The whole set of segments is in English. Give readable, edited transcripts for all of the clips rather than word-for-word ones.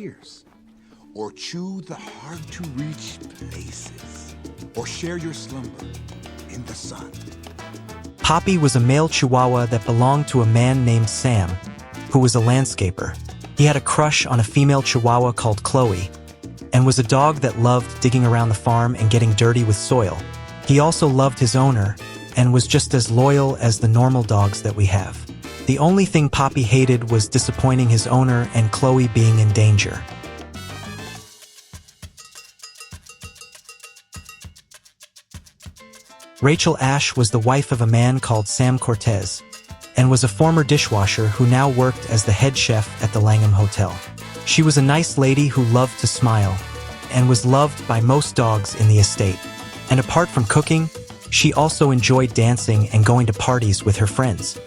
tears, or chew the hard-to-reach places, or share your slumber in the sun. Poppy was a male Chihuahua that belonged to a man named Sam, who was a landscaper. He had a crush on a female Chihuahua called Chloe, and was a dog that loved digging around the farm and getting dirty with soil. He also loved his owner, and was just as loyal as the normal dogs that we have. The only thing Poppy hated was disappointing his owner and Chloe being in danger. Rachel Ash was the wife of a man called Sam Cortez, and was a former dishwasher who now worked as the head chef at the Langham Hotel. She was a nice lady who loved to smile, and was loved by most dogs in the estate. And apart from cooking, she also enjoyed dancing and going to parties with her friends.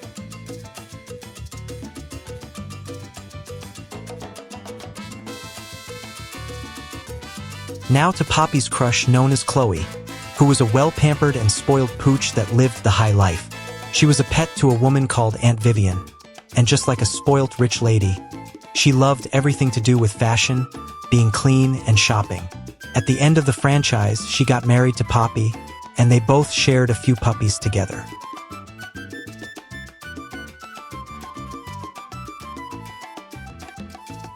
Now to Poppy's crush known as Chloe, who was a well-pampered and spoiled pooch that lived the high life. She was a pet to a woman called Aunt Vivian, and just like a spoilt rich lady, she loved everything to do with fashion, being clean, and shopping. At the end of the franchise, she got married to Poppy, and they both shared a few puppies together.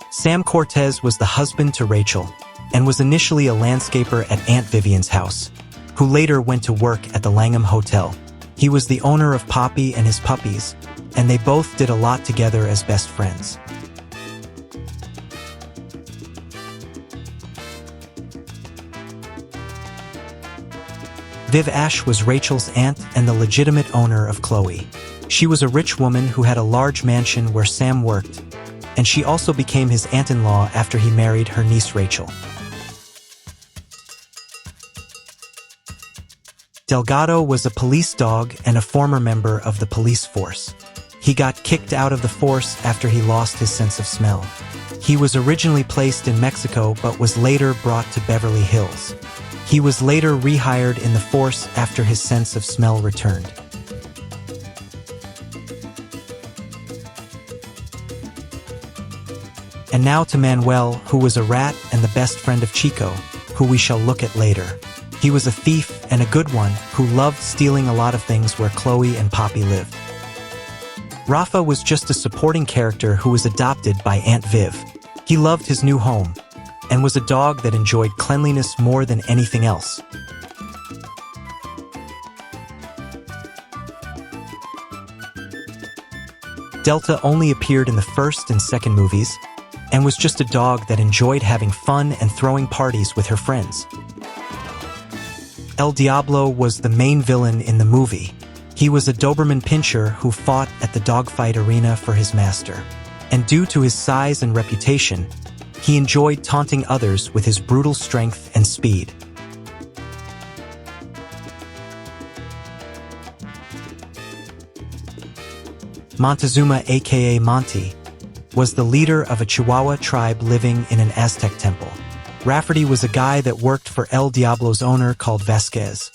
Sam Cortez was the husband to Rachel, and was initially a landscaper at Aunt Vivian's house, who later went to work at the Langham Hotel. He was the owner of Poppy and his puppies, and they both did a lot together as best friends. Viv Ash was Rachel's aunt and the legitimate owner of Chloe. She was a rich woman who had a large mansion where Sam worked, and she also became his aunt-in-law after he married her niece Rachel. Delgado was a police dog and a former member of the police force. He got kicked out of the force after he lost his sense of smell. He was originally placed in Mexico but was later brought to Beverly Hills. He was later rehired in the force after his sense of smell returned. And now to Manuel, who was a rat and the best friend of Chico, who we shall look at later. He was a thief and a good one who loved stealing a lot of things where Chloe and Poppy lived. Rafa was just a supporting character who was adopted by Aunt Viv. He loved his new home, and was a dog that enjoyed cleanliness more than anything else. Delta only appeared in the first and second movies, and was just a dog that enjoyed having fun and throwing parties with her friends. El Diablo was the main villain in the movie. He was a Doberman pinscher who fought at the dogfight arena for his master. And due to his size and reputation, he enjoyed taunting others with his brutal strength and speed. Montazuma, aka Monty, was the leader of a Chihuahua tribe living in an Aztec temple. Rafferty was a guy that worked for El Diablo's owner called Vasquez,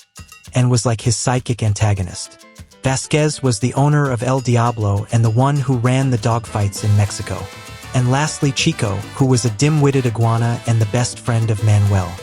and was like his psychic antagonist. Vasquez was the owner of El Diablo and the one who ran the dogfights in Mexico. And lastly, Chico, who was a dim-witted iguana and the best friend of Manuel.